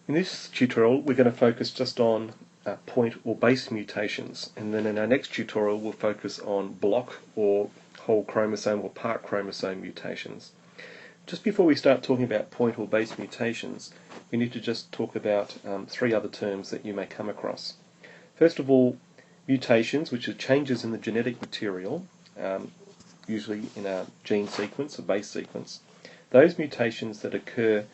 In this tutorial we're going to focus just on point or base mutations, and then in our next tutorial we'll focus on block or whole chromosome or part chromosome mutations. Just before we start talking about point or base mutations, we need to just talk about three other terms that you may come across. First of all, mutations, which are changes in the genetic material, usually in a gene sequence, a base sequence. Those mutations that occur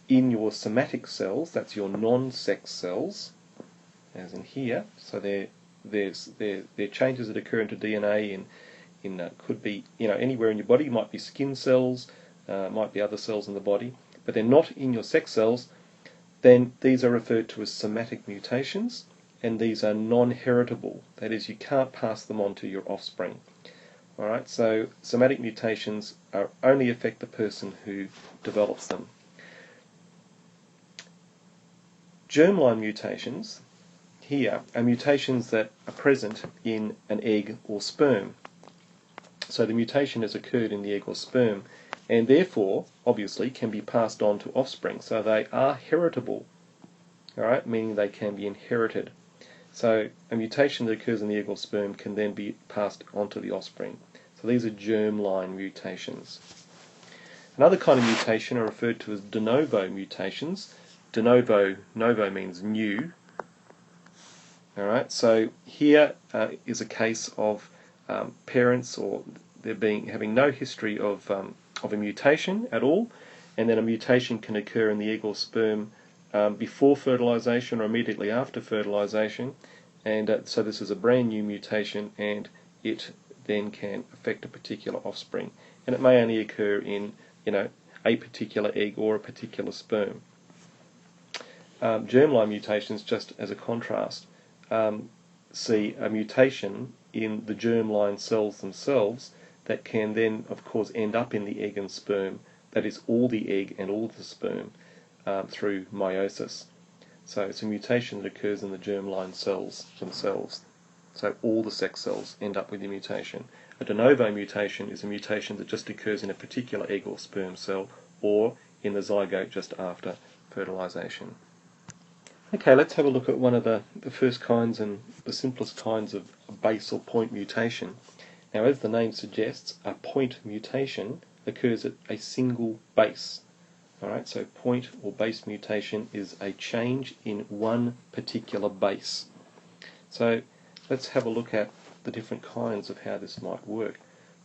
in your somatic cells, that's your non-sex cells, as in here. So they're changes that occur into DNA could be anywhere in your body. It might be skin cells, might be other cells in the body, but they're not in your sex cells. Then these are referred to as somatic mutations, and these are non-heritable. That is, you can't pass them on to your offspring. All right. So somatic mutations only affect the person who develops them. Germline mutations here are mutations that are present in an egg or sperm. So the mutation has occurred in the egg or sperm, and therefore, obviously, can be passed on to offspring. So they are heritable, all right, meaning they can be inherited. So a mutation that occurs in the egg or sperm can then be passed on to the offspring. So these are germline mutations. Another kind of mutation are referred to as de novo mutations. De novo, novo means new. All right. So here is a case of parents or there having no history of a mutation at all, and then a mutation can occur in the egg or sperm before fertilization or immediately after fertilization, and so this is a brand new mutation, and it then can affect a particular offspring, and it may only occur in a particular egg or a particular sperm. Germline mutations, just as a contrast, see a mutation in the germline cells themselves that can then, of course, end up in the egg and sperm, that is, all the egg and all the sperm, through meiosis. So it's a mutation that occurs in the germline cells themselves. So all the sex cells end up with the mutation. A de novo mutation is a mutation that just occurs in a particular egg or sperm cell, or in the zygote just after fertilization. Okay, let's have a look at one of the first kinds and the simplest kinds of base or point mutation. Now, as the name suggests, a point mutation occurs at a single base. Alright, so point or base mutation is a change in one particular base. So let's have a look at the different kinds of how this might work.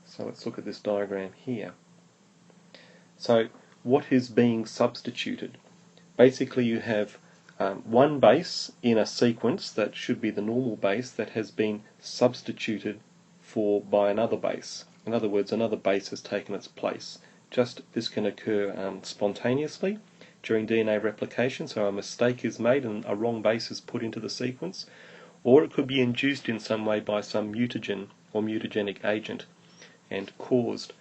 So let's look at this diagram here. So what is being substituted? Basically, you have one base in a sequence that should be the normal base that has been substituted for by another base. In other words, another base has taken its place. This can occur spontaneously during DNA replication, so a mistake is made and a wrong base is put into the sequence, or it could be induced in some way by some mutagen or mutagenic agent and caused.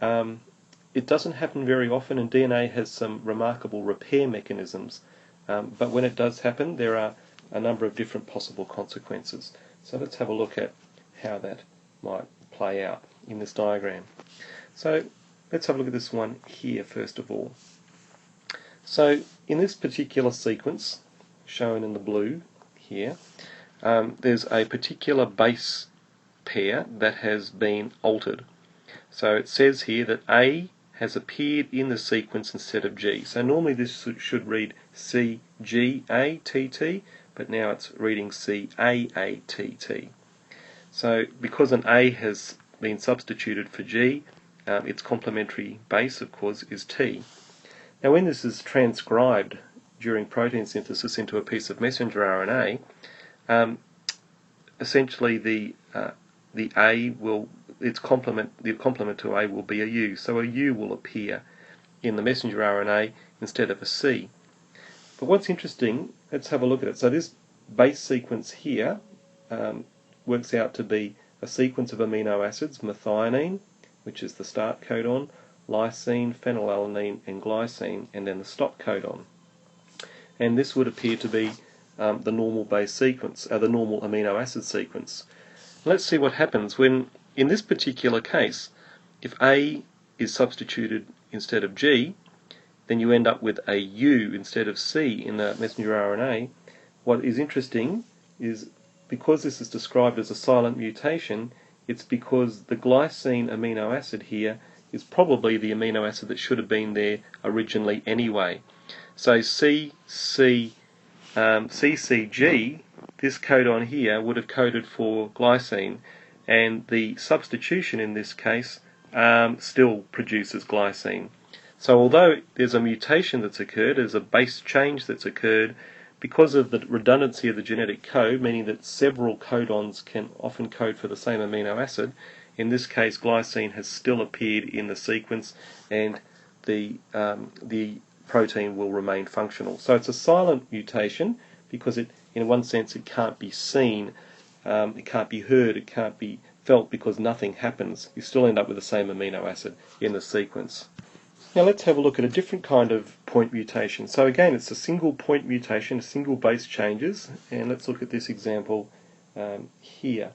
It doesn't happen very often, and DNA has some remarkable repair mechanisms, but when it does happen, there are a number of different possible consequences. So let's have a look at how that might play out in this diagram. So let's have a look at this one here first of all. So in this particular sequence, shown in the blue here, there's a particular base pair that has been altered. So it says here that A has appeared in the sequence instead of G. So normally this should read CGATT, but now it's reading CAATT. So because an A has been substituted for G, its complementary base, of course, is T. Now when this is transcribed during protein synthesis into a piece of messenger RNA, essentially the A will, the complement to A will be a U, so a U will appear in the messenger RNA instead of a C. But what's interesting, let's have a look at it. So this base sequence here works out to be a sequence of amino acids, methionine, which is the start codon, lysine, phenylalanine, and glycine, and then the stop codon. And this would appear to be the normal base sequence, the normal amino acid sequence. Let's see what happens when, in this particular case, if A is substituted instead of G, then you end up with a U instead of C in the messenger RNA. What is interesting is, because this is described as a silent mutation, it's because the glycine amino acid here is probably the amino acid that should have been there originally anyway. So CCG, this codon here, would have coded for glycine, and the substitution in this case still produces glycine. So although there's a mutation that's occurred, there's a base change that's occurred, because of the redundancy of the genetic code, meaning that several codons can often code for the same amino acid, in this case glycine has still appeared in the sequence, and the protein will remain functional. So it's a silent mutation because in one sense it can't be seen, it can't be heard, it can't be felt, because nothing happens. You still end up with the same amino acid in the sequence. Now let's have a look at a different kind of point mutation. So again, it's a single point mutation, a single base changes, and let's look at this example here.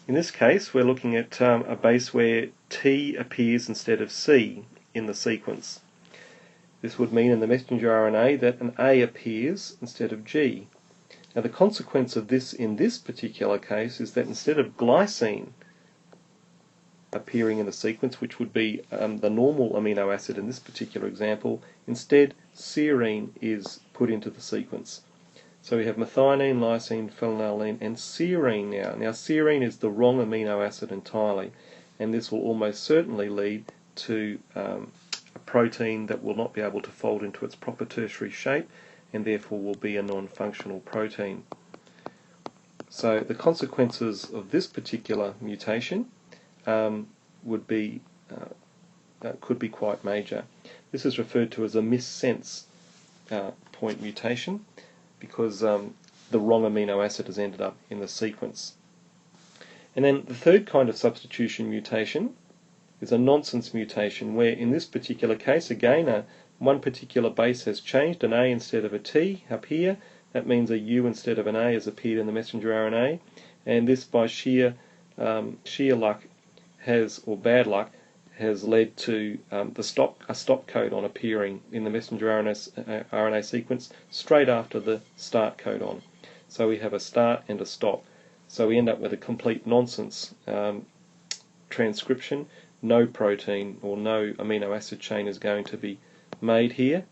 In this case, we're looking at a base where T appears instead of C in the sequence. This would mean in the messenger RNA that an A appears instead of G. Now the consequence of this in this particular case is that instead of glycine appearing in the sequence, which would be the normal amino acid in this particular example, instead serine is put into the sequence. So we have methionine, lysine, phenylalanine, and serine now. Now serine is the wrong amino acid entirely, and this will almost certainly lead to a protein that will not be able to fold into its proper tertiary shape, and therefore will be a non-functional protein. So the consequences of this particular mutation would be could be quite major. This is referred to as a missense point mutation, because the wrong amino acid has ended up in the sequence. And then the third kind of substitution mutation is a nonsense mutation, where in this particular case, again, one particular base has changed, an A instead of a T up here. That means a U instead of an A has appeared in the messenger RNA, and this, by sheer luck, or bad luck, has led to a stop codon appearing in the messenger RNA sequence straight after the start codon. So we have a start and a stop. So we end up with a complete nonsense transcription. No protein or no amino acid chain is going to be made here.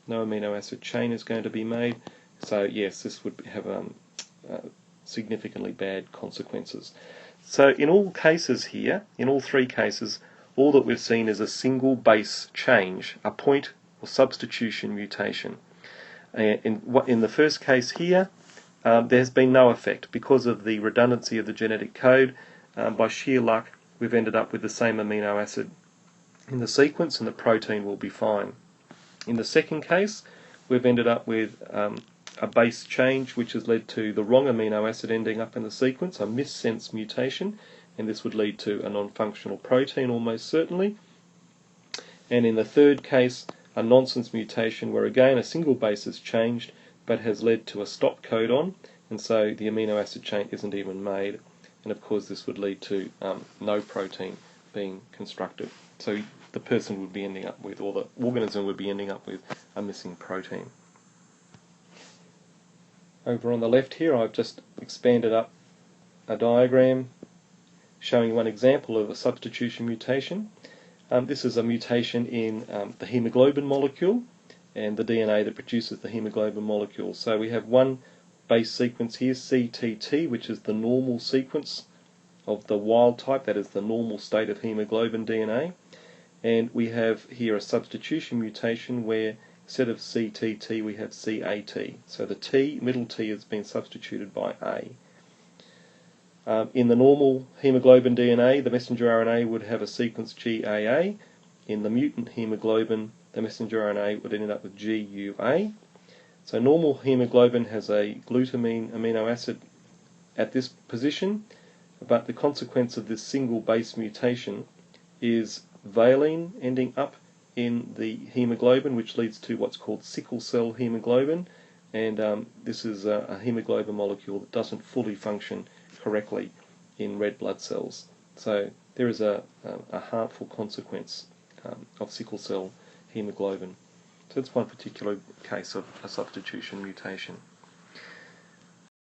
No amino acid chain is going to be made. So yes, this would have significantly bad consequences. So in all cases here, in all three cases, all that we've seen is a single base change, a point or substitution mutation. In the first case here, there's been no effect because of the redundancy of the genetic code. By sheer luck, we've ended up with the same amino acid in the sequence, and the protein will be fine. In the second case, we've ended up with a base change which has led to the wrong amino acid ending up in the sequence, a missense mutation, and this would lead to a non-functional protein almost certainly. And in the third case, a nonsense mutation where again a single base has changed but has led to a stop codon, and so the amino acid chain isn't even made, and of course this would lead to no protein being constructed. So the person would be ending up with, or the organism would be ending up with, a missing protein. Over on the left here, I've just expanded up a diagram showing one example of a substitution mutation. This is a mutation in the hemoglobin molecule and the DNA that produces the hemoglobin molecule. So we have one base sequence here, CTT, which is the normal sequence of the wild type, that is the normal state of hemoglobin DNA. And we have here a substitution mutation where instead of CTT we have CAT. So the middle T has been substituted by A. In the normal hemoglobin DNA, the messenger RNA would have a sequence GAA. In the mutant hemoglobin, the messenger RNA would end up with GUA. So normal hemoglobin has a glutamine amino acid at this position, but the consequence of this single base mutation is valine ending up in the hemoglobin, which leads to what's called sickle cell hemoglobin, and this is a hemoglobin molecule that doesn't fully function correctly in red blood cells. So there is a harmful consequence of sickle cell hemoglobin. So that's one particular case of a substitution mutation.